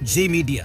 जी media.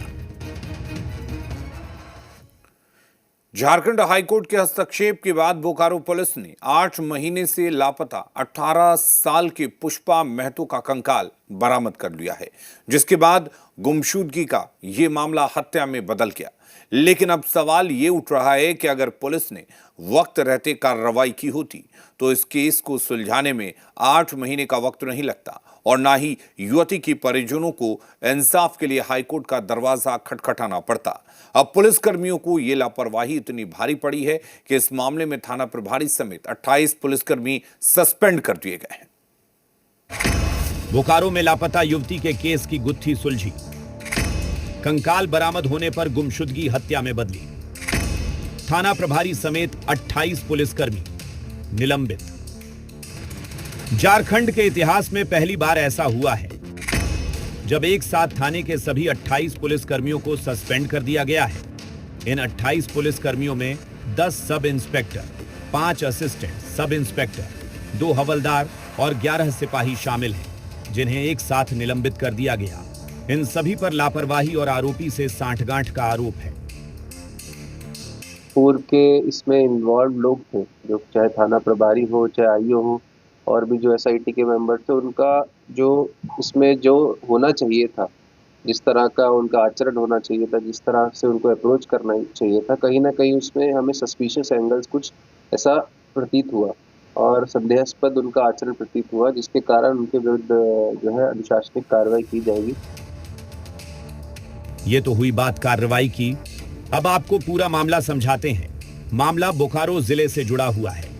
Jharkhand high court के हस्तक्षेप के बाद बोकारो पुलिस ने 8 महीने से लापता 18 साल की पुष्पा महतो का कंकाल बरामद कर लिया है, जिसके बाद गुमशुदगी का यह मामला हत्या में बदल गया। लेकिन अब सवाल यह उठ रहा है कि अगर पुलिस ने वक्त रहते कार्रवाई की होती तो इस केस को सुलझाने में 8 महीने का वक्त नहीं लगता और ना ही युवती की परिजनों को इंसाफ के लिए हाईकोर्ट का दरवाजा खटखटाना पड़ता। अब पुलिस कर्मियों को यह लापरवाही इतनी भारी पड़ी है कि इस मामले में थाना प्रभारी समेत 28 पुलिसकर्मी सस्पेंड कर दिए गए हैं। बोकारो में लापता युवती के केस की गुत्थी सुलझी, कंकाल बरामद होने पर गुमशुदगी हत्या में बदली। थाना प्रभारी समेत 28 पुलिसकर्मी निलंबित। झारखंड के इतिहास में पहली बार ऐसा हुआ है जब एक साथ थाने के सभी 28 पुलिसकर्मियों को सस्पेंड कर दिया गया है। इन 28 पुलिसकर्मियों में 10 sub inspector, 5 assistant sub inspector, 2 हवलदार और 11 सिपाही शामिल हैं, जिन्हें एक साथ निलंबित कर दिया गया। इन सभी पर लापरवाही और आरोपी से सांठगांठ का आरोप है। पूर्व के इसमें इन्वॉल्व लोग थे, जो चाहे थाना प्रभारी हो, चाहे आईओ हो, और भी जो एसआईटी के मेंबर थे, उनका जो इसमें जो होना चाहिए था, जिस तरह का उनका आचरण होना चाहिए था, जिस तरह से उनको अप्रोच करना चाहिए था, कहीं ना कहीं उसमें हमें सस्पिशियस एंगल्स कुछ ऐसा प्रतीत हुआ और संदेहास्पद उनका आचरण प्रतीत हुआ, जिसके कारण उनके विरुद्ध जो है अनुशासनिक कार्रवाई की जाएगी। ये तो हुई बात कार्रवाई की। अब आपको पूरा मामला समझाते हैं। मामला बोकारो जिले से जुड़ा हुआ है,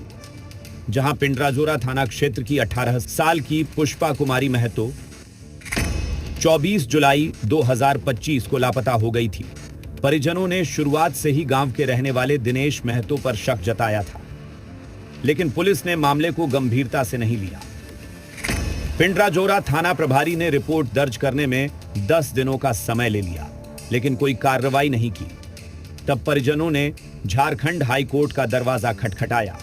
जहां पिंडराजोरा थाना क्षेत्र की 18 साल की पुष्पा कुमारी महतो 24 जुलाई 2025 को लापता हो गई थी। परिजनों ने शुरुआत से ही गांव के रहने वाले दिनेश महतो पर शक जताया था, लेकिन पुलिस ने मामले को गंभीरता से नहीं लिया। पिंडराजोरा थाना प्रभारी ने रिपोर्ट दर्ज करने में 10 दिनों का समय ले लिया, लेकिन कोई कार्रवाई नहीं की। तब परिजनों ने झारखंड हाई कोर्ट का दरवाजा खटखटाया।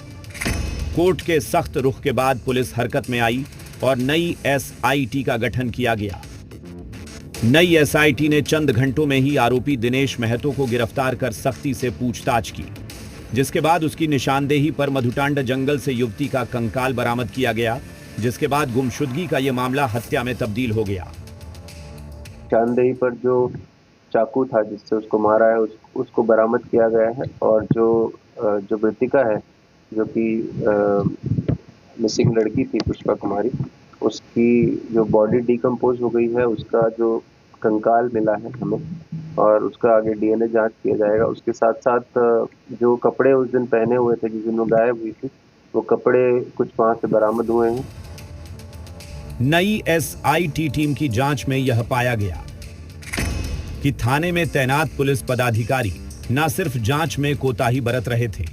कोर्ट के सख्त रुख के बाद पुलिस हरकत में आई और नई एसआईटी का गठन किया गया। नई एसआईटी ने चंद घंटों में ही आरोपी दिनेश महतो को गिरफ्तार कर सख्ती से पूछताछ की, जिसके बाद उसकी निशानदेही पर मधुटांड जंगल से युवती का कंकाल बरामद किया गया, जिसके बाद गुमशुदगी का यह मामला हत्या में तब्दील हो गया। निशानदेही पर जो चाकू था जिससे उसको मारा है, उसको बरामद किया गया है, और जो मृतिका है, जो कि मिसिंग लड़की थी पुष्पा कुमारी, उसकी जो बॉडी डिकम्पोज हो गई है, उसका जो कंकाल मिला है हमें, और उसका आगे डीएनए जांच किया जाएगा। उसके साथ साथ जो कपड़े उस दिन पहने हुए थे, जिस दिन वो गायब हुई थी, वो कपड़े कुछ वहां से बरामद हुए हैं। नई एसआईटी टीम की जांच में यह पाया गया कि थाने में तैनात पुलिस पदाधिकारी न सिर्फ जांच में कोताही बरत रहे थे,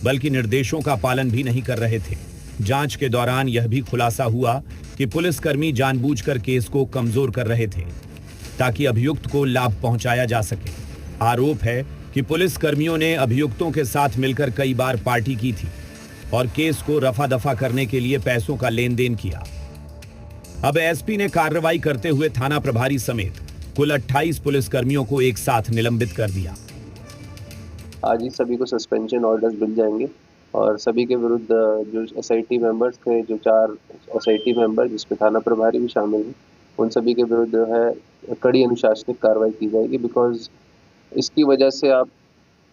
बल्कि निर्देशों का पालन भी नहीं कर रहे थे। जांच के दौरान यह भी खुलासा हुआ कि पुलिसकर्मी जानबूझकर केस को कमजोर कर रहे थे ताकि अभियुक्त को लाभ पहुंचाया जा सके। आरोप है कि पुलिसकर्मियों ने अभियुक्तों के साथ मिलकर कई बार पार्टी की थी और केस को रफा दफा करने के लिए पैसों का लेन देन किया। अब एसपी ने कार्रवाई करते हुए थाना प्रभारी समेत कुल 28 पुलिसकर्मियों को एक साथ निलंबित कर दिया। आज ही सभी को सस्पेंशन ऑर्डर्स मिल जाएंगे और सभी के विरुद्ध जो एसआईटी मेंबर्स थे, जो 4 एसआईटी मेंबर जिसमें थाना प्रभारी भी शामिल हैं, उन सभी के विरुद्ध है कड़ी अनुशासनिक कार्रवाई की जाएगी। बिकॉज इसकी वजह से आप,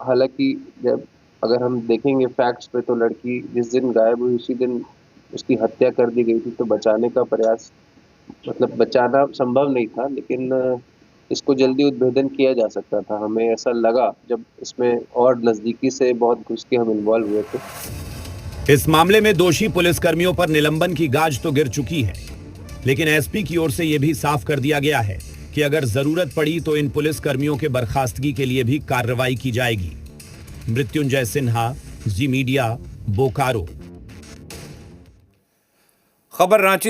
हालांकि जब अगर हम देखेंगे फैक्ट्स पे, तो लड़की जिस दिन गायब हुई उसी दिन उसकी हत्या कर दी गई थी, तो बचाने का प्रयास, मतलब बचाना संभव नहीं था, लेकिन इसको जल्दी उद्भेदन किया जा सकता था। हमें ऐसा लगा जब इसमें और नजदीकी से बहुत घुस के हम इन्वॉल्व हुए थे। इस मामले में दोषी पुलिसकर्मियों पर निलंबन की गाज तो गिर चुकी है, लेकिन एसपी की ओर से यह भी साफ कर दिया गया है कि अगर जरूरत पड़ी तो इन पुलिसकर्मियों के बर्खास्तगी के लिए भी कार्रवाई की जाएगी। मृत्युंजय सिन्हा, जी मीडिया, बोकारो। खबर रांची